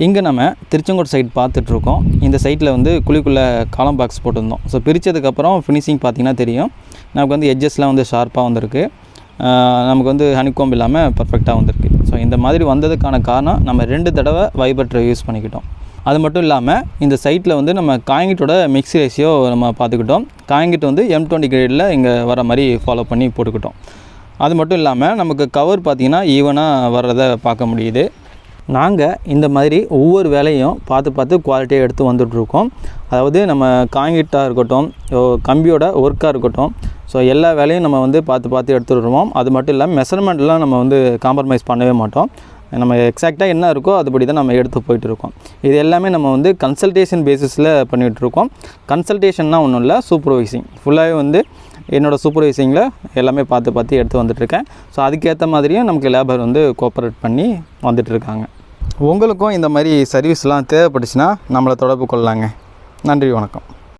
இங்கே நம்ம திருச்செங்கோடு சைட் பார்த்துட்ருக்கோம். இந்த சைட்டில் வந்து குழிக்குள்ளே காலம் பாக்ஸ் போட்டிருந்தோம். ஸோ பிரித்ததுக்கப்புறம் ஃபினிஷிங் பார்த்திங்கன்னா தெரியும். நமக்கு வந்து எட்ஜஸ்லாம் வந்து ஷார்ப்பாக வந்திருக்கு. நமக்கு வந்து ஹனிகோம் இல்லாமல் பர்ஃபெக்டாக வந்திருக்கு. ஸோ இந்த மாதிரி வந்ததுக்கான காரணம் நம்ம 2 தடவை வைப்ரேட்டரை யூஸ் பண்ணிக்கிட்டோம். அது மட்டும் இல்லாமல் இந்த சைட்டில் வந்து நம்ம காங்கிட்டோட மிக்ஸ் ரேஷியோ நம்ம பார்த்துக்கிட்டோம். காங்கிட் வந்து M20 கிரேடில் இங்கே வர மாதிரி ஃபாலோ பண்ணி போட்டுக்கிட்டோம். அது மட்டும் இல்லாமல் நமக்கு கவர் பார்த்திங்கன்னா ஈவனாக வர்றதை பார்க்க முடியுது. நாங்கள் இந்த மாதிரி ஒவ்வொரு வேலையும் பார்த்து குவாலிட்டியாக எடுத்து வந்துட்ருக்கோம். அதாவது நம்ம காங்கிட்டாக இருக்கட்டும், கம்பியோட ஒர்க்காக இருக்கட்டும், ஸோ எல்லா வேலையும் நம்ம வந்து பார்த்து எடுத்துகிட்டு வருவோம். அது மட்டும் இல்லாமல் மெஷர்மெண்ட்லாம் நம்ம வந்து காம்ப்ரமைஸ் பண்ணவே மாட்டோம். நம்ம எக்ஸாக்டாக என்ன இருக்கோ அதுபடி தான் நம்ம எடுத்து போயிட்டுருக்கோம். இது எல்லாமே நம்ம வந்து கன்சல்டேஷன் பேசிஸில் பண்ணிகிட்ருக்கோம். கன்சல்டேஷன்னா ஒன்றும் இல்லை, சூப்பர்வைசிங் ஃபுல்லாகவே வந்து என்னோடய சூப்பர்வைசிங்கில் எல்லாமே பார்த்து எடுத்து வந்துட்டுருக்கேன். ஸோ அதுக்கேற்ற மாதிரியும் நமக்கு லேபர் வந்து கோஆப்ரேட் பண்ணி வந்துட்டுருக்காங்க. உங்களுக்கும் இந்த மாதிரி சர்வீஸ்லாம் தேவைப்பட்டுச்சுன்னா நம்மளை தொடர்பு கொள்ளலாங்க. நன்றி, வணக்கம்.